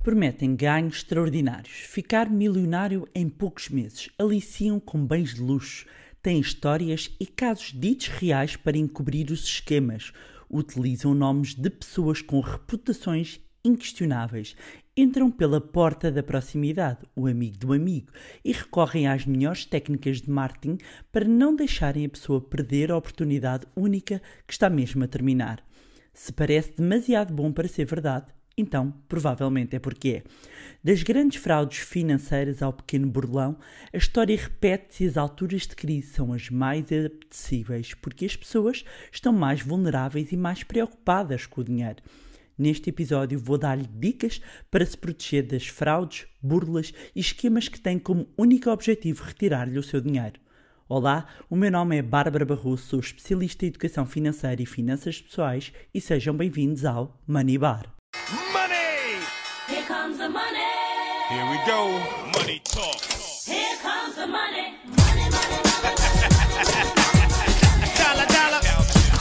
Prometem ganhos extraordinários, ficar milionário em poucos meses, aliciam com bens de luxo, têm histórias e casos ditos reais para encobrir os esquemas, utilizam nomes de pessoas com reputações inquestionáveis, entram pela porta da proximidade, o amigo do amigo, e recorrem às melhores técnicas de marketing para não deixarem a pessoa perder a oportunidade única que está mesmo a terminar. Se parece demasiado bom para ser verdade, então, provavelmente é porque é. Das grandes fraudes financeiras ao pequeno burlão, a história repete-se e as alturas de crise são as mais apetecíveis, porque as pessoas estão mais vulneráveis e mais preocupadas com o dinheiro. Neste episódio vou dar-lhe dicas para se proteger das fraudes, burlas e esquemas que têm como único objetivo retirar-lhe o seu dinheiro. Olá, o meu nome é Bárbara Barroso, sou especialista em educação financeira e finanças pessoais e sejam bem-vindos ao Money Bar. Money! Here comes the money. Here we go. Money talk. Here comes the money. Money, money, money. Dollar, dollar.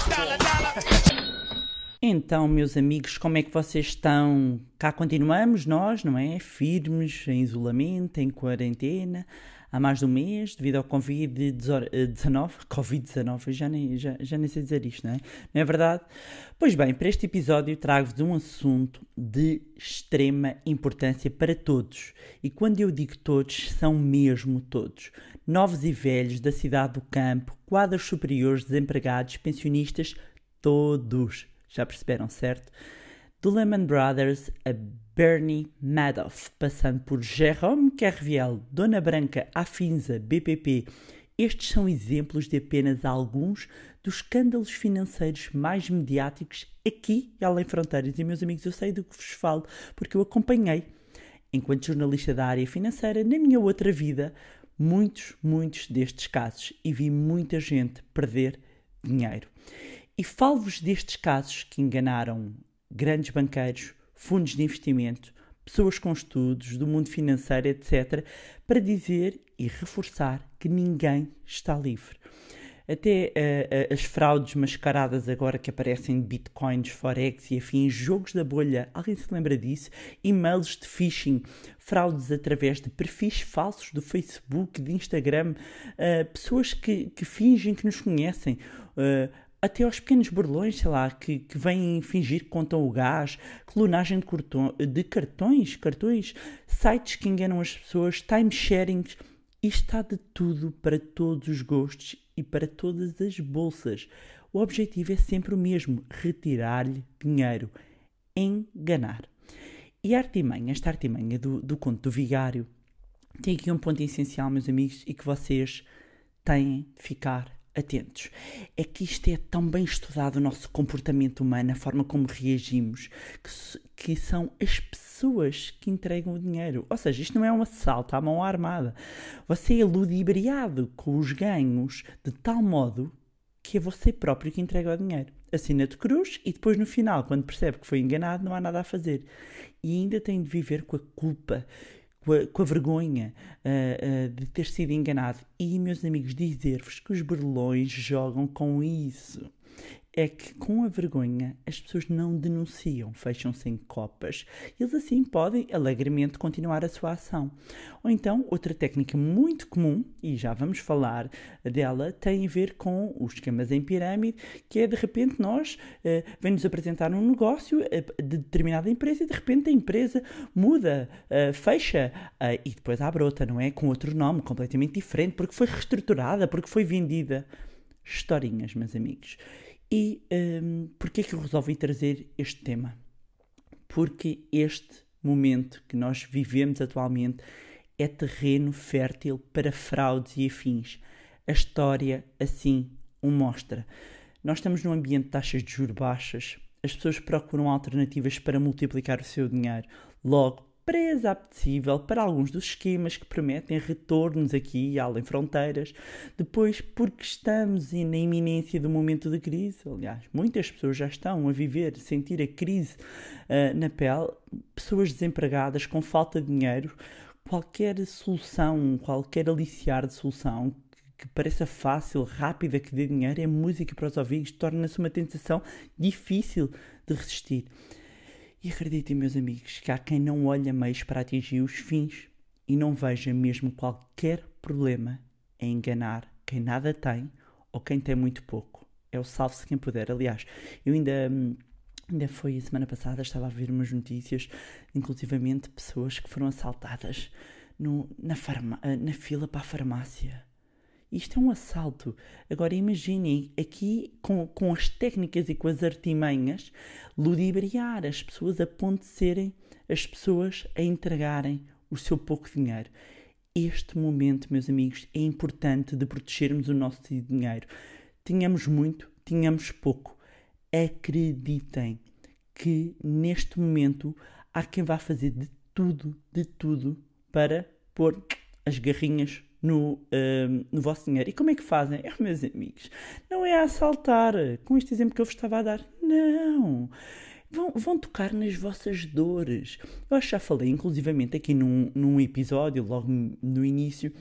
Dollar, dollar. Então, meus amigos, como é que vocês estão? Cá continuamos nós, não é? Firmes, em isolamento, em quarentena, há mais de um mês, devido ao Covid-19. Covid-19, já nem sei dizer isto, não é? Não é verdade? Pois bem, para este episódio trago-vos um assunto de extrema importância para todos. E quando eu digo todos, são mesmo todos. Novos e velhos, da cidade do campo, quadros superiores, desempregados, pensionistas, todos. Já perceberam, certo? Do Lehman Brothers a Bernie Madoff, passando por Jérôme Kerviel, Dona Branca, Afinza, BPP. Estes são exemplos de apenas alguns dos escândalos financeiros mais mediáticos aqui e além fronteiras. E, meus amigos, eu sei do que vos falo, porque eu acompanhei, enquanto jornalista da área financeira, na minha outra vida, muitos destes casos e vi muita gente perder dinheiro. E falo-vos destes casos que enganaram grandes banqueiros, fundos de investimento, pessoas com estudos do mundo financeiro, etc., para dizer e reforçar que ninguém está livre. Até as fraudes mascaradas agora que aparecem de bitcoins, forex e afins, jogos da bolha, alguém se lembra disso? E-mails de phishing, fraudes através de perfis falsos do Facebook, de Instagram, pessoas que fingem que nos conhecem, até aos pequenos burlões, sei lá, que vêm fingir que contam o gás, clonagem de cartões, sites que enganam as pessoas, time-sharings. Isto está de tudo para todos os gostos e para todas as bolsas. O objetivo é sempre o mesmo, retirar-lhe dinheiro, enganar. E a artimanha, esta artimanha do conto do vigário, tem aqui um ponto essencial, meus amigos, e que vocês têm de ficar atentos. É que isto é tão bem estudado, o nosso comportamento humano, a forma como reagimos, que são as pessoas que entregam o dinheiro. Ou seja, isto não é um assalto à mão armada. Você é ludibriado com os ganhos de tal modo que é você próprio que entrega o dinheiro. Assina de cruz e depois no final, quando percebe que foi enganado, não há nada a fazer. E ainda tem de viver com a culpa, com a vergonha de ter sido enganado. E, meus amigos, dizer-vos que os burlões jogam com isso. É que com a vergonha as pessoas não denunciam, fecham-se em copas. Eles assim podem alegremente continuar a sua ação. Ou então, outra técnica muito comum, e já vamos falar dela, tem a ver com os esquemas em pirâmide, que é de repente nós vem-nos apresentar um negócio de determinada empresa e de repente a empresa muda, fecha e depois abre outra, não é? Com outro nome completamente diferente, porque foi reestruturada, porque foi vendida. Historinhas, meus amigos. E porquê que eu resolvi trazer este tema? Porque este momento que nós vivemos atualmente é terreno fértil para fraudes e afins. A história assim o mostra. Nós estamos num ambiente de taxas de juros baixas, as pessoas procuram alternativas para multiplicar o seu dinheiro. Logo, presa apetecível para alguns dos esquemas que prometem retornos aqui e além fronteiras. Depois, porque estamos na iminência do momento de crise, aliás, muitas pessoas já estão a viver, sentir a crise na pele, pessoas desempregadas com falta de dinheiro, qualquer solução, qualquer aliciar de solução que pareça fácil, rápida, que dê dinheiro, é música para os ouvidos, torna-se uma tentação difícil de resistir. E acreditem, meus amigos, que há quem não olha meios para atingir os fins e não veja mesmo qualquer problema em enganar quem nada tem ou quem tem muito pouco. É o salve-se quem puder. Aliás, eu ainda foi a semana passada, estava a ver umas notícias, inclusivamente pessoas que foram assaltadas na fila para a farmácia. Isto é um assalto. Agora imaginem, aqui com as técnicas e com as artimanhas, ludibriar as pessoas a ponto de serem as pessoas a entregarem o seu pouco dinheiro. Este momento, meus amigos, é importante de protegermos o nosso dinheiro. Tínhamos muito, tínhamos pouco. Acreditem que neste momento há quem vá fazer de tudo para pôr as garrinhas no vosso dinheiro. E como é que fazem? Meus amigos, não é a assaltar, com este exemplo que eu vos estava a dar. Não. Vão tocar nas vossas dores. Eu acho que já falei, inclusivamente, aqui num episódio, logo no início,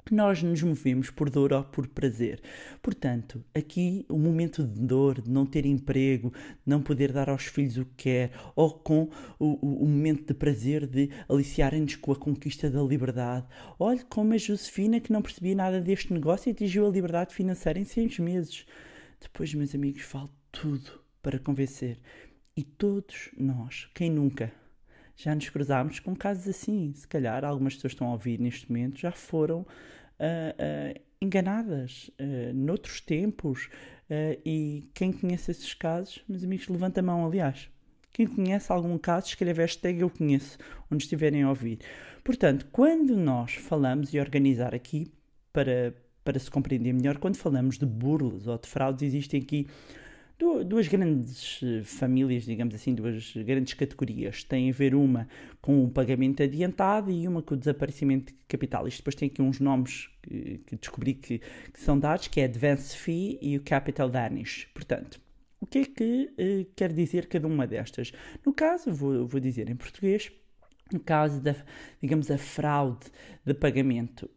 que nós nos movemos por dor ou por prazer. Portanto, aqui o momento de dor, de não ter emprego, não poder dar aos filhos o que quer, ou com o momento de prazer de aliciarem-nos com a conquista da liberdade. Olhe como a Josefina, que não percebia nada deste negócio, e atingiu a liberdade financeira em 6 meses. Depois, meus amigos, vale tudo para convencer. E todos nós, quem nunca, já nos cruzámos com casos assim. Se calhar algumas pessoas que estão a ouvir neste momento já foram enganadas noutros tempos. E quem conhece esses casos, meus amigos, levanta a mão, aliás. Quem conhece algum caso, escreve hashtag eu conheço, onde estiverem a ouvir. Portanto, quando nós falamos e organizar aqui, para se compreender melhor, quando falamos de burlas ou de fraudes, existem aqui duas grandes famílias, digamos assim, duas grandes categorias. Tem a ver uma com o pagamento adiantado e uma com o desaparecimento de capital. Isto depois tem aqui uns nomes que descobri que são dados, que é Advance Fee e o Capital Danish. Portanto, o que é que quer dizer cada uma destas? No caso, vou dizer em português, no caso da, digamos, a fraude de pagamento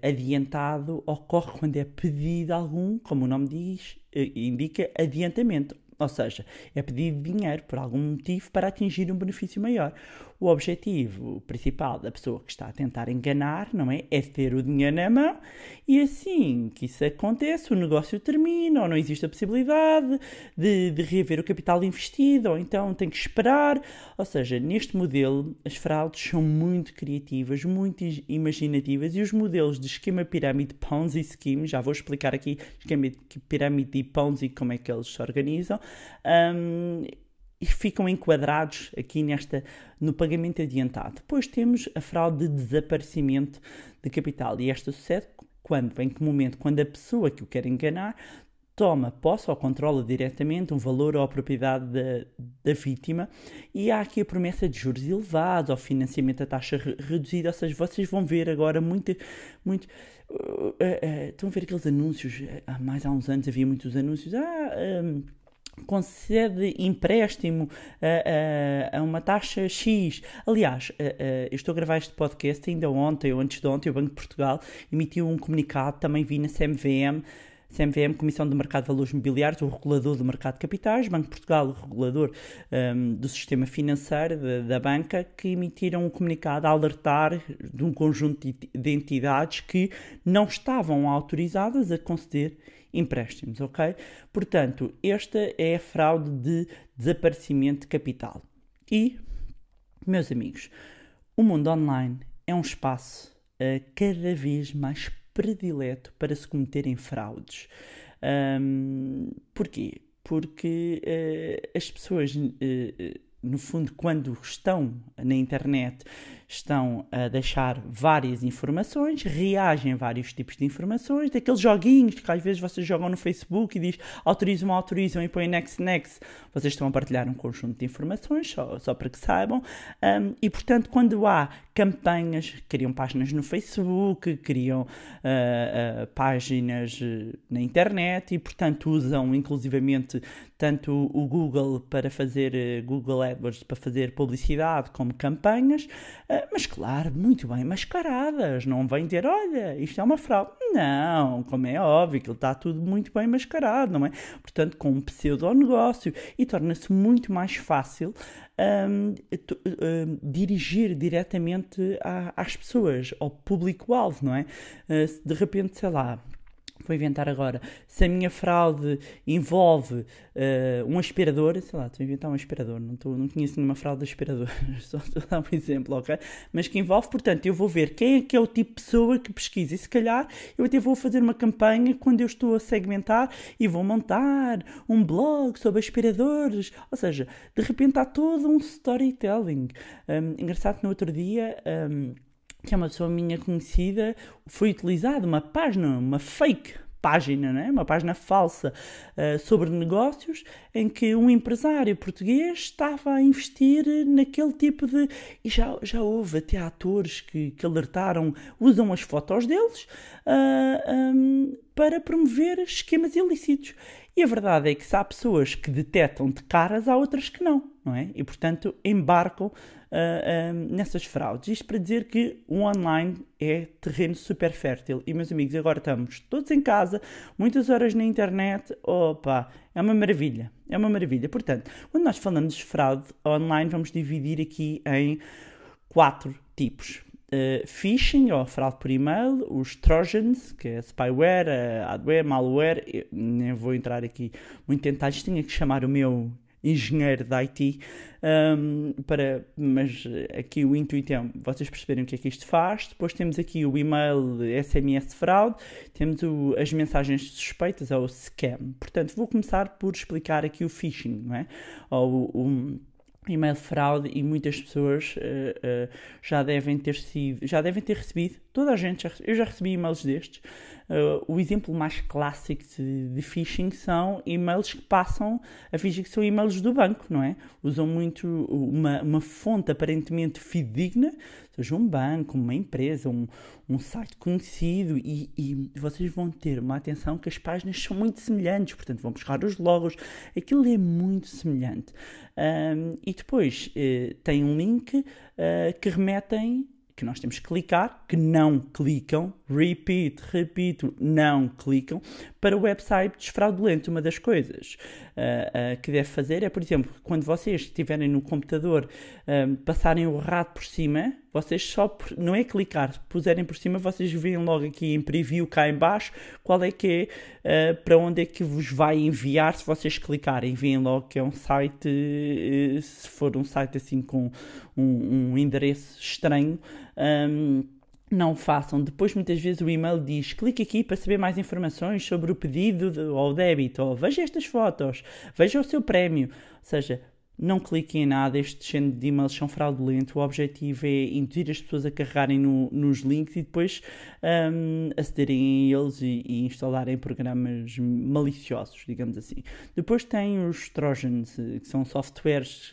adiantado ocorre quando é pedido algum, como o nome diz, indica, adiantamento. Ou seja, é pedido dinheiro por algum motivo para atingir um benefício maior. O objetivo principal da pessoa que está a tentar enganar, não é? É ter o dinheiro na mão e assim que isso acontece, o negócio termina ou não existe a possibilidade de reaver o capital investido ou então tem que esperar. Ou seja, neste modelo as fraudes são muito criativas, muito imaginativas e os modelos de esquema pirâmide Ponzi Scheme, já vou explicar aqui esquema pirâmide e Ponzi como é que eles se organizam, e ficam enquadrados aqui no pagamento adiantado. Depois temos a fraude de desaparecimento de capital e esta sucede em que momento? Quando a pessoa que o quer enganar toma posse ou controla diretamente um valor ou a propriedade da vítima e há aqui a promessa de juros elevados ou financiamento a taxa reduzida, ou seja, vocês vão ver agora muito estão a ver aqueles anúncios, há uns anos havia muitos anúncios, concede empréstimo a uma taxa X. Aliás, eu estou a gravar este podcast ainda ontem ou antes de ontem, o Banco de Portugal emitiu um comunicado, também vi na CMVM, Comissão de Mercado de Valores Mobiliários, o regulador do mercado de capitais, Banco de Portugal, o regulador do sistema financeiro, da banca, que emitiram um comunicado a alertar de um conjunto de entidades que não estavam autorizadas a conceder empréstimos, ok? Portanto, esta é a fraude de desaparecimento de capital. E, meus amigos, o mundo online é um espaço cada vez mais predileto para se cometerem fraudes. Porquê? Porque as pessoas, no fundo, quando estão na internet, estão a deixar várias informações, reagem a vários tipos de informações, daqueles joguinhos que às vezes vocês jogam no Facebook e diz autorizam e põem next, vocês estão a partilhar um conjunto de informações, só para que saibam, e portanto quando há campanhas, criam páginas no Facebook, criam páginas na internet e portanto usam inclusivamente tanto o Google para fazer Google AdWords para fazer publicidade como campanhas, Mas claro, muito bem mascaradas, não vem ter, olha, isto é uma fraude. Não, como é óbvio, que ele está tudo muito bem mascarado, não é? Portanto, com um pseudo-negócio, e torna-se muito mais fácil dirigir diretamente às pessoas, ao público-alvo, não é? Se de repente, sei lá, vou inventar agora, se a minha fraude envolve um aspirador, sei lá, estou a inventar um aspirador, não conheço nenhuma fraude de aspirador, só estou a dar um exemplo, ok? Mas que envolve, portanto, eu vou ver quem é que é o tipo de pessoa que pesquisa, e se calhar eu até vou fazer uma campanha quando eu estou a segmentar e vou montar um blog sobre aspiradores, ou seja, de repente há todo um storytelling. Engraçado que no outro dia... que é uma pessoa minha conhecida, foi utilizada uma página, uma fake página, não é? Uma página falsa sobre negócios, em que um empresário português estava a investir naquele tipo de... E já houve até atores que alertaram, usam as fotos deles para promover esquemas ilícitos. E a verdade é que se há pessoas que detectam de caras, há outras que não é? E, portanto, embarcam nessas fraudes. Isto para dizer que o online é terreno super fértil. E, meus amigos, agora estamos todos em casa, muitas horas na internet. Opa, é uma maravilha. É uma maravilha. Portanto, quando nós falamos de fraude online, vamos dividir aqui em 4 tipos. Phishing, ou fraude por e-mail, os trojans, que é spyware, adware, malware. Eu nem vou entrar aqui muito em detalhes, tinha que chamar o meu engenheiro de IT, mas aqui o intuito é vocês perceberem o que é que isto faz. Depois temos aqui o e-mail SMS fraude, temos as mensagens suspeitas, ou o scam. Portanto, vou começar por explicar aqui o phishing, não é? Ou o e-mail fraude, e muitas pessoas já devem ter recebido, toda a gente, eu já recebi e-mails destes. O exemplo mais clássico de phishing são e-mails que passam a fingir que são e-mails do banco, não é? Usam muito uma fonte aparentemente fidedigna, seja um banco, uma empresa, um site conhecido, e vocês vão ter uma atenção que as páginas são muito semelhantes, portanto vão buscar os logos, aquilo é muito semelhante. E depois tem um link que remetem, que nós temos que clicar, que não clicam, repito, não clicam, para websites fraudulentos. Uma das coisas que deve fazer é, por exemplo, quando vocês estiverem no computador, passarem o rato por cima, vocês só, não é clicar, se puserem por cima, vocês veem logo aqui em preview, cá em baixo, qual é que é, para onde é que vos vai enviar se vocês clicarem. Veem logo que é um site, se for um site assim com um endereço estranho, não façam. Depois, muitas vezes, o e-mail diz: clique aqui para saber mais informações sobre o pedido ou o débito, ou veja estas fotos, veja o seu prémio. Ou seja, não cliquem em nada, este género de e-mails são fraudulentos. O objetivo é induzir as pessoas a carregarem nos links e depois acederem a eles e instalarem programas maliciosos, digamos assim. Depois tem os trojans, que são softwares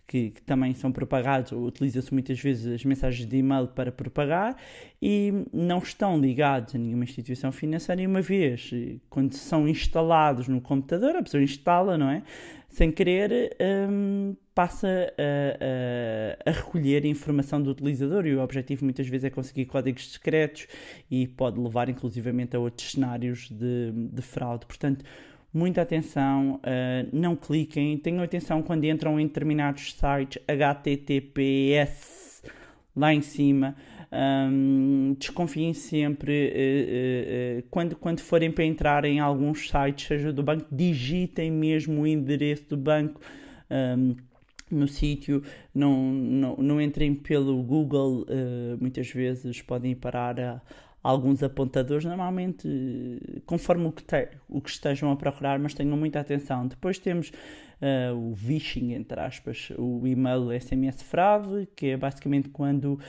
que também são propagados, ou utiliza-se muitas vezes as mensagens de e-mail para propagar, e não estão ligados a nenhuma instituição financeira, e uma vez, quando são instalados no computador, a pessoa instala, não é? Sem querer, passa a recolher a informação do utilizador, e o objetivo muitas vezes é conseguir códigos secretos, e pode levar inclusivamente a outros cenários de fraude. Portanto, muita atenção, não cliquem, tenham atenção quando entram em determinados sites, HTTPS, lá em cima, desconfiem sempre, quando forem para entrar em alguns sites, seja do banco, digitem mesmo o endereço do banco no sítio, não entrem pelo Google, muitas vezes podem parar a alguns apontadores, normalmente conforme o que estejam a procurar, mas tenham muita atenção. Depois temos o phishing, entre aspas, o e-mail SMS fraude, que é basicamente quando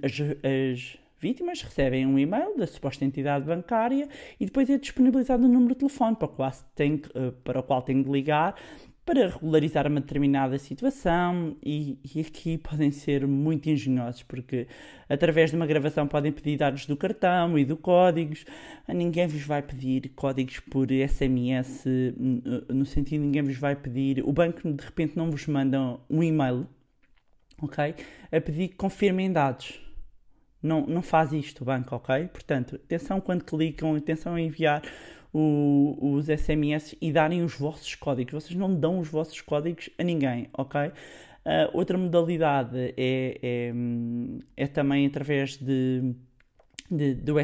as vítimas recebem um e-mail da suposta entidade bancária e depois é disponibilizado um número de telefone para o qual tem de ligar para regularizar uma determinada situação, e aqui podem ser muito engenhosos, porque através de uma gravação podem pedir dados do cartão e do códigos. Ninguém vos vai pedir códigos por SMS, no sentido, ninguém vos vai pedir, o banco de repente não vos manda um e-mail ok? A pedir que confirmem dados. Não faz isto o banco, ok? Portanto, atenção quando clicam, atenção a enviar os SMS e darem os vossos códigos. Vocês não dão os vossos códigos a ninguém, ok? Outra modalidade é também através do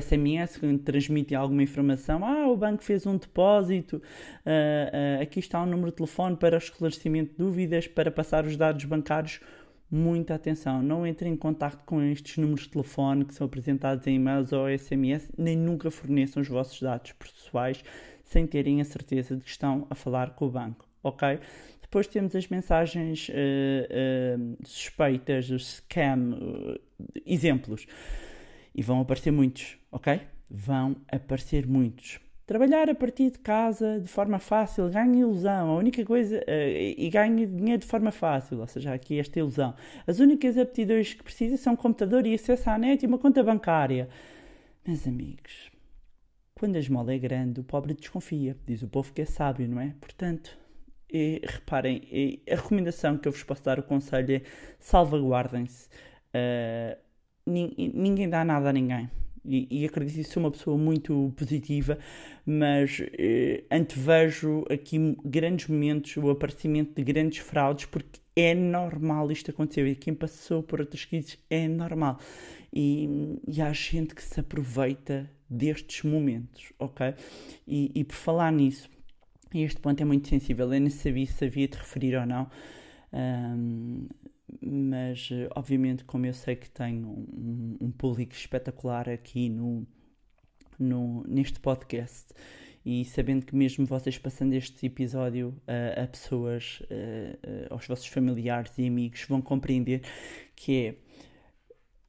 SMS, que transmitem alguma informação. O banco fez um depósito, aqui está um número de telefone para esclarecimento de dúvidas, para passar os dados bancários. Muita atenção, não entrem em contacto com estes números de telefone que são apresentados em e-mails ou SMS, nem nunca forneçam os vossos dados pessoais sem terem a certeza de que estão a falar com o banco, ok? Depois temos as mensagens suspeitas, os scam, exemplos, e vão aparecer muitos, ok? Vão aparecer muitos. Trabalhar a partir de casa de forma fácil, ganha ilusão, a única coisa, e ganha dinheiro de forma fácil, ou seja, aqui esta ilusão. As únicas aptidões que precisa são um computador e acesso à net e uma conta bancária. Meus amigos, quando a esmola é grande, o pobre desconfia, diz o povo que é sábio, não é? Portanto, reparem, a recomendação que eu vos posso dar, o conselho é salvaguardem-se. Ninguém dá nada a ninguém. E acredito que sou uma pessoa muito positiva, mas antevejo aqui grandes momentos, o aparecimento de grandes fraudes, porque é normal isto acontecer, e quem passou por outras crises é normal, e há gente que se aproveita destes momentos, ok? E por falar nisso, este ponto é muito sensível, eu nem sabia se havia de referir ou não, mas obviamente, como eu sei que tenho um público espetacular aqui neste podcast, e sabendo que mesmo vocês passando este episódio a pessoas, aos vossos familiares e amigos, vão compreender que é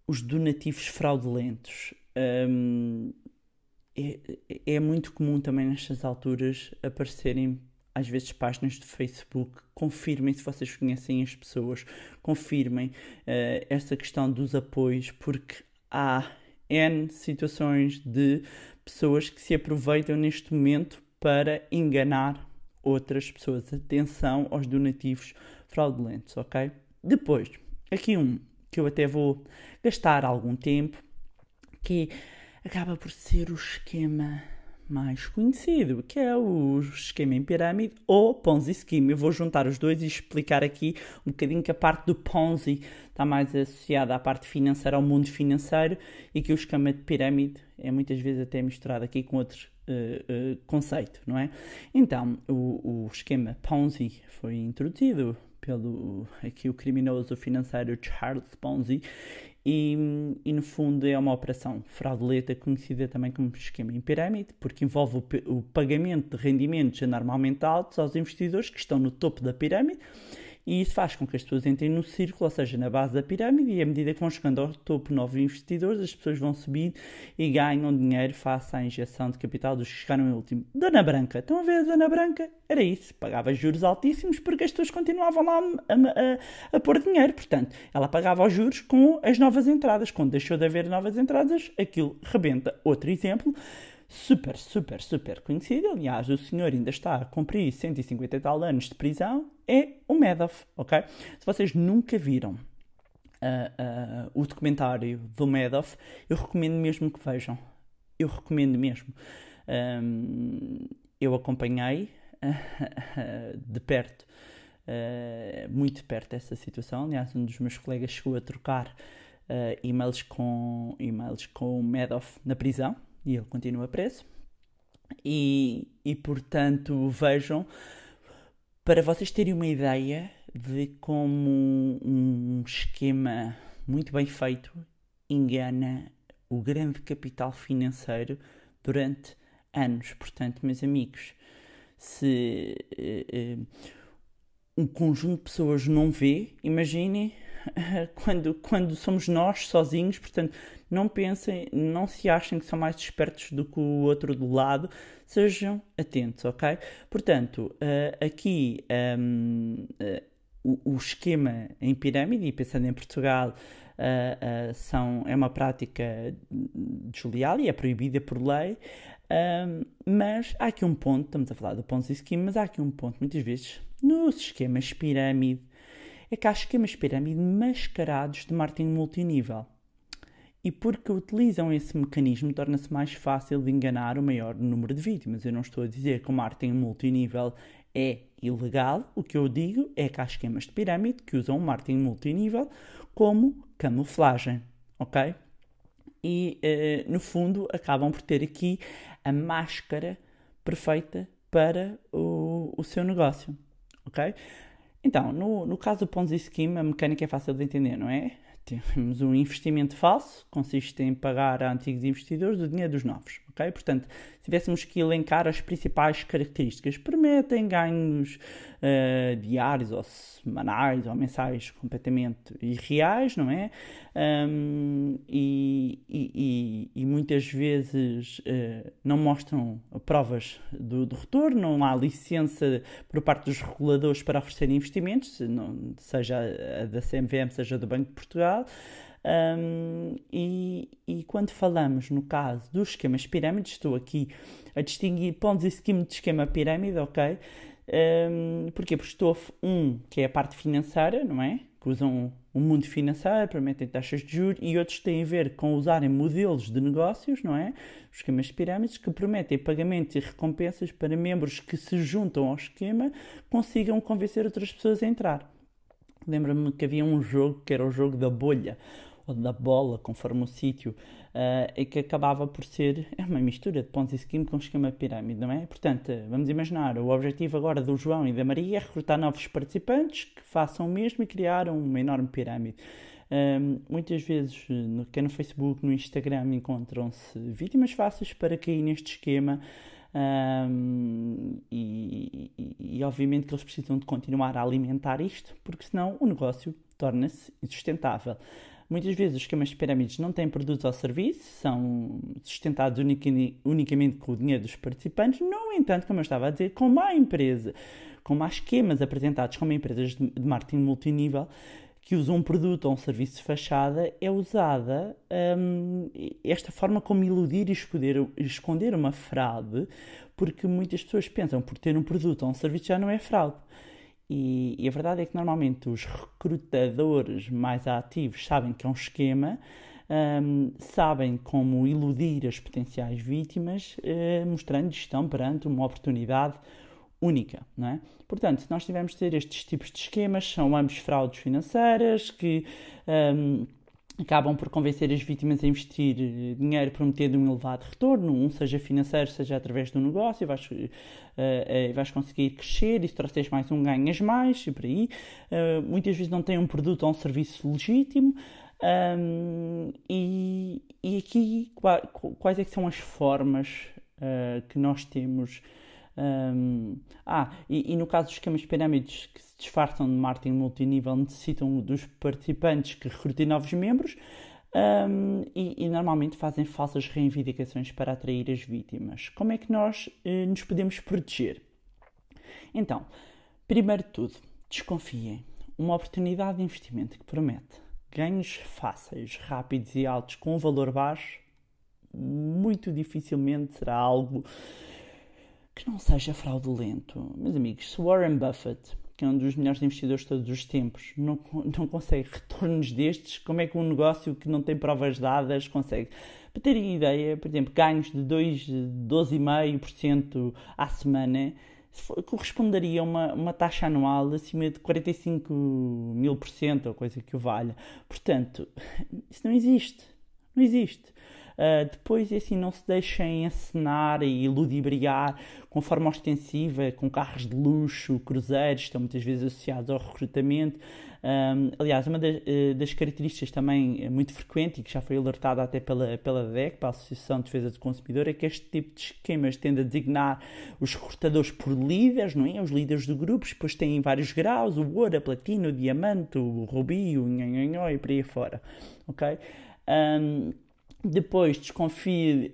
os donativos fraudulentos. É muito comum também nestas alturas aparecerem às vezes páginas de Facebook. Confirmem se vocês conhecem as pessoas, confirmem essa questão dos apoios, porque há N situações de pessoas que se aproveitam neste momento para enganar outras pessoas. Atenção aos donativos fraudulentos, ok? Depois, aqui um que eu até vou gastar algum tempo, que acaba por ser o esquema mais conhecido, que é o esquema em pirâmide ou Ponzi Scheme. Eu vou juntar os dois e explicar aqui um bocadinho que a parte do Ponzi está mais associada à parte financeira, ao mundo financeiro, e que o esquema de pirâmide é muitas vezes até misturado aqui com outros conceitos, não é? Então, o esquema Ponzi foi introduzido pelo aqui o criminoso financeiro Charles Ponzi, e no fundo é uma operação fraudulenta conhecida também como esquema em pirâmide, porque envolve o pagamento de rendimentos anormalmente altos aos investidores que estão no topo da pirâmide, e isso faz com que as pessoas entrem no círculo, ou seja, na base da pirâmide, e à medida que vão chegando ao topo novos investidores, as pessoas vão subindo e ganham dinheiro face à injeção de capital dos que chegaram em último. Dona Branca, estão a ver a Dona Branca? Era isso, pagava juros altíssimos porque as pessoas continuavam lá a pôr dinheiro, portanto, ela pagava os juros com as novas entradas. Quando deixou de haver novas entradas, aquilo rebenta. Outro exemplo, super conhecido, aliás, o senhor ainda está a cumprir 150 e tal anos de prisão, é o Madoff, ok? Se vocês nunca viram o documentário do Madoff, eu recomendo mesmo que vejam. Eu recomendo mesmo. Eu acompanhei de perto, muito de perto, essa situação. Aliás, um dos meus colegas chegou a trocar e-mails com o Madoff na prisão, e ele continua preso. E portanto, vejam, para vocês terem uma ideia de como um esquema muito bem feito engana o grande capital financeiro durante anos. Portanto, meus amigos, se um conjunto de pessoas não vê, imaginem quando somos nós sozinhos. Portanto, não pensem, não se achem que são mais espertos do que o outro do lado, sejam atentos, ok? Portanto, aqui o esquema em pirâmide, e pensando em Portugal, é uma prática desleal e é proibida por lei, mas há aqui um ponto, estamos a falar do Ponzi Scheme, mas há aqui um ponto, muitas vezes, nos esquemas pirâmide, é que há esquemas de pirâmide mascarados de marketing multinível. E porque utilizam esse mecanismo, torna-se mais fácil de enganar o maior número de vítimas. Eu não estou a dizer que o marketing multinível é ilegal. O que eu digo é que há esquemas de pirâmide que usam o marketing multinível como camuflagem, ok? E, no fundo, acabam por ter aqui a máscara perfeita para o seu negócio, ok? Então, no caso do Ponzi Scheme, a mecânica é fácil de entender, não é? Temos um investimento falso, consiste em pagar a antigos investidores o dinheiro dos novos, ok? Portanto, se tivéssemos que elencar as principais características, permitem ganhos diários ou semanais ou mensais completamente irreais, não é? E muitas vezes não mostram provas do retorno, não há licença por parte dos reguladores para oferecer investimentos, seja a da CMVM, seja do Banco de Portugal. E quando falamos no caso dos esquemas pirâmides, estou aqui a distinguir Ponzi Scheme de esquema pirâmide, ok? Porquê? Porque estou que é a parte financeira, não é? Que usam o mundo financeiro, permitem taxas de juros, e outros têm a ver com usarem modelos de negócios, não é? Os esquemas de pirâmides, que prometem pagamentos e recompensas para membros que se juntam ao esquema, consigam convencer outras pessoas a entrar. Lembro-me que havia um jogo que era o jogo da bolha, ou da bola, conforme o sítio, e que acabava por ser uma mistura de Ponzi Scheme com esquema de pirâmide, não é? Portanto, vamos imaginar, o objetivo agora do João e da Maria é recrutar novos participantes que façam o mesmo e criar uma enorme pirâmide. Muitas vezes, quer no Facebook, no Instagram, encontram-se vítimas fáceis para cair neste esquema. E obviamente que eles precisam de continuar a alimentar isto, porque senão o negócio torna-se insustentável. Muitas vezes os esquemas de pirâmides não têm produtos ou serviços, são sustentados unicamente com o dinheiro dos participantes. No entanto, como eu estava a dizer, como há esquemas apresentados como empresas de marketing multinível que usam um produto ou um serviço de fachada, é usada esta forma como iludir e esconder uma fraude, porque muitas pessoas pensam por ter um produto ou um serviço já não é fraude. E a verdade é que normalmente os recrutadores mais ativos sabem que é um esquema, sabem como iludir as potenciais vítimas, mostrando que estão perante uma oportunidade única, não é? Portanto, se nós tivermos de ter estes tipos de esquemas, são ambos fraudes financeiras que acabam por convencer as vítimas a investir dinheiro prometendo um elevado retorno, seja financeiro, seja através do negócio, vais conseguir crescer, e se trouxeres mais ganhas mais, e por aí. Muitas vezes não têm um produto ou um serviço legítimo. E aqui, quais é que são as formas que nós temos? E no caso dos esquemas de pirâmides que se disfarçam de marketing multinível, necessitam dos participantes que recrutem novos membros, e normalmente fazem falsas reivindicações para atrair as vítimas. Como é que nós nos podemos proteger? Então, primeiro de tudo, desconfiem. Uma oportunidade de investimento que promete ganhos fáceis, rápidos e altos com um valor baixo, muito dificilmente será algo que não seja fraudulento. Meus amigos, se Warren Buffett, que é um dos melhores investidores de todos os tempos, não consegue retornos destes, como é que um negócio que não tem provas dadas consegue? Para terem ideia, por exemplo, ganhos de 12,5% à semana corresponderia a uma taxa anual acima de 45.000%, ou coisa que o valha. Portanto, isso não existe. Não existe. Depois, assim, não se deixem encenar e ludibriar com forma ostensiva, com carros de luxo, cruzeiros, estão muitas vezes associados ao recrutamento. Aliás, uma das características também muito frequente e que já foi alertada até pela DEC, pela Associação de Defesa do Consumidor, é que este tipo de esquemas tende a designar os recrutadores por líderes, não é? Os líderes de grupos, depois têm vários graus, o ouro, a platina, o diamante, o rubi, o nhanhanhó e por aí fora, ok? Depois, desconfie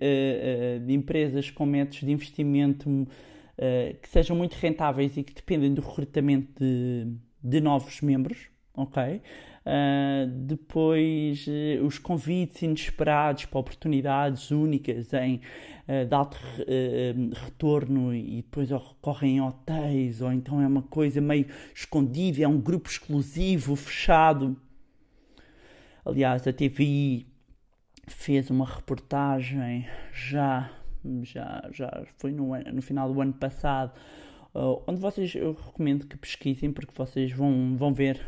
de empresas com métodos de investimento que sejam muito rentáveis e que dependem do recrutamento de novos membros, ok? Depois, os convites inesperados para oportunidades únicas de alto retorno e depois ocorrem em hotéis, ou então é uma coisa meio escondida, é um grupo exclusivo, fechado. Aliás, a TVI fez uma reportagem já foi no final do ano passado, onde eu recomendo que pesquisem, porque vocês vão ver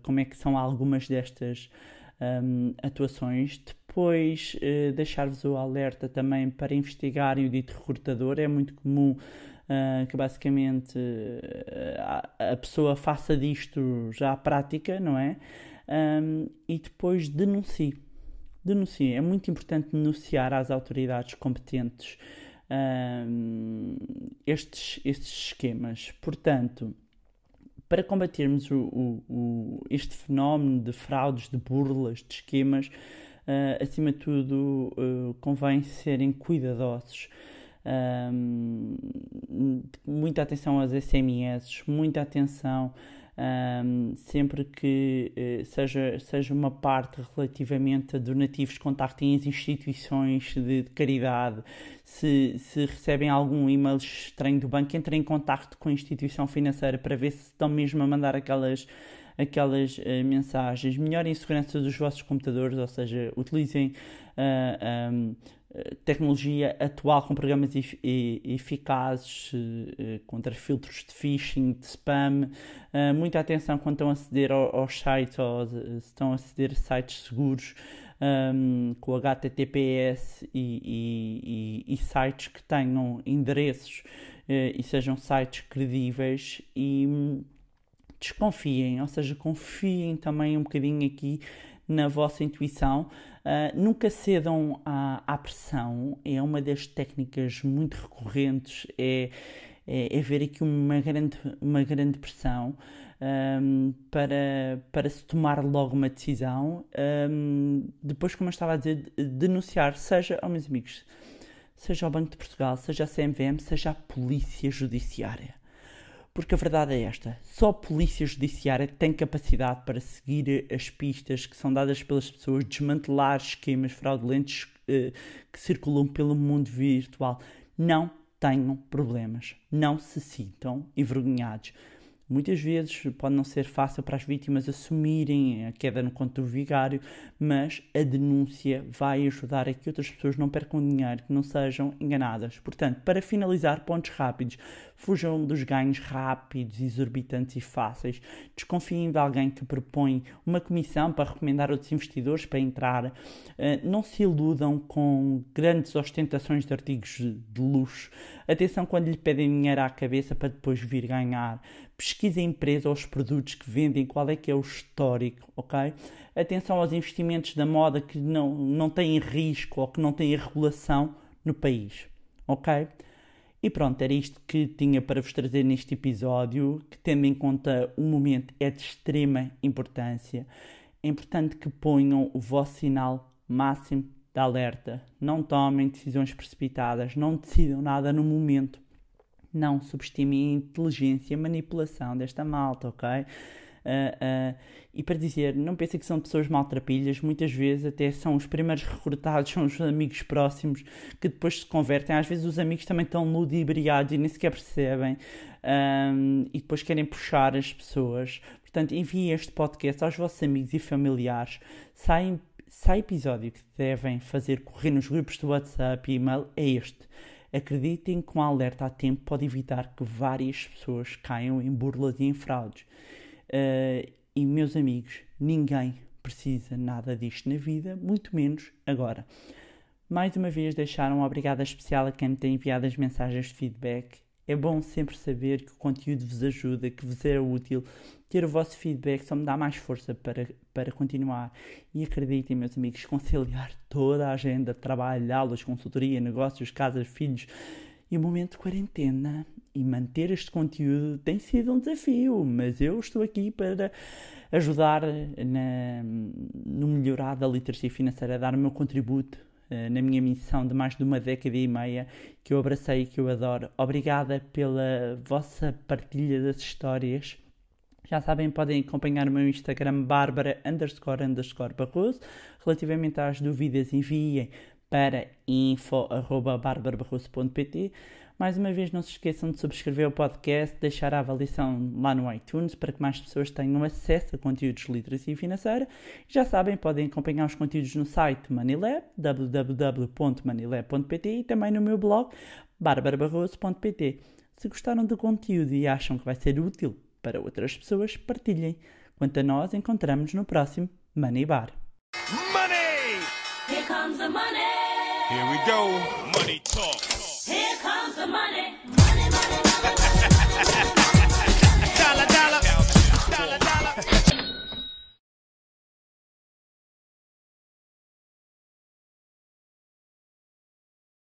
como é que são algumas destas atuações. Depois, deixar-vos o alerta também para investigarem o dito recrutador. É muito comum que basicamente a pessoa faça disto já à prática, não é? E depois denuncie. É muito importante denunciar às autoridades competentes estes esquemas. Portanto, para combatermos este fenómeno de fraudes, de burlas, de esquemas, acima de tudo, convém serem cuidadosos. Muita atenção às SMS, muita atenção sempre que seja uma parte relativamente a donativos, contactem as instituições de caridade. Se recebem algum e-mail estranho do banco, entrem em contacto com a instituição financeira para ver se estão mesmo a mandar aquelas mensagens. Melhorem a segurança dos vossos computadores, ou seja, utilizem tecnologia atual com programas eficazes contra filtros de phishing, de spam. Muita atenção quando estão a aceder aos sites, ou se estão a aceder a sites seguros, com HTTPS e sites que tenham endereços e sejam sites credíveis, e desconfiem, ou seja, confiem também um bocadinho aqui na vossa intuição. Nunca cedam à pressão. É uma das técnicas muito recorrentes, é ver aqui uma grande pressão para se tomar logo uma decisão. Depois, como eu estava a dizer, denunciar, seja, meus amigos, seja ao Banco de Portugal, seja a CMVM, seja a Polícia Judiciária. Porque a verdade é esta: só a Polícia Judiciária tem capacidade para seguir as pistas que são dadas pelas pessoas, desmantelar esquemas fraudulentos que circulam pelo mundo virtual. Não tenham problemas, não se sintam envergonhados. Muitas vezes pode não ser fácil para as vítimas assumirem a queda no conto do vigário, mas a denúncia vai ajudar a que outras pessoas não percam dinheiro, que não sejam enganadas. Portanto, para finalizar, pontos rápidos: fujam dos ganhos rápidos, exorbitantes e fáceis. Desconfiem de alguém que propõe uma comissão para recomendar outros investidores para entrar. Não se iludam com grandes ostentações de artigos de luxo. Atenção quando lhe pedem dinheiro à cabeça para depois vir ganhar. Pesquisem a empresa ou os produtos que vendem, qual é que é o histórico, ok? Atenção aos investimentos da moda que não têm risco ou que não têm regulação no país, ok? E pronto, era isto que tinha para vos trazer neste episódio, que, tendo em conta o momento, é de extrema importância. É importante que ponham o vosso sinal máximo de alerta. Não tomem decisões precipitadas, não decidam nada no momento. Não subestimem a inteligência e a manipulação desta malta, ok? E para dizer, não pensem que são pessoas maltrapilhas. Muitas vezes até são os primeiros recrutados, são os amigos próximos que depois se convertem. Às vezes os amigos também estão ludibriados e nem sequer percebem, e depois querem puxar as pessoas. Portanto, enviem este podcast aos vossos amigos e familiares. Sai episódio que devem fazer correr nos grupos do WhatsApp e e-mail é este: acreditem que um alerta a tempo pode evitar que várias pessoas caiam em burlas e em fraudes. E, meus amigos, ninguém precisa nada disto na vida, muito menos agora. Mais uma vez, deixar uma obrigada especial a quem me tem enviado as mensagens de feedback. É bom sempre saber que o conteúdo vos ajuda, que vos é útil. Ter o vosso feedback só me dá mais força para continuar. E acreditem, meus amigos, conciliar toda a agenda, trabalho, aulas, consultoria, negócios, casas, filhos e o momento de quarentena e manter este conteúdo tem sido um desafio, mas eu estou aqui para ajudar no melhorar da literacia financeira, a dar o meu contributo na minha missão de mais de uma década e meia, que eu abracei e que eu adoro. Obrigada pela vossa partilha das histórias. Já sabem, podem acompanhar o meu Instagram Bárbara__Barroso. Relativamente às dúvidas, enviem para info@barbarabarroso.pt. Mais uma vez, não se esqueçam de subscrever o podcast, deixar a avaliação lá no iTunes para que mais pessoas tenham acesso a conteúdos de literacia financeira. E já sabem, podem acompanhar os conteúdos no site Moneylab, www.moneylab.pt, e também no meu blog barbarabarroso.pt. Se gostaram do conteúdo e acham que vai ser útil para outras pessoas, partilhem. Quanto a nós, encontramos no próximo Money Bar. Money! Here comes the money. Here we go. Money talk.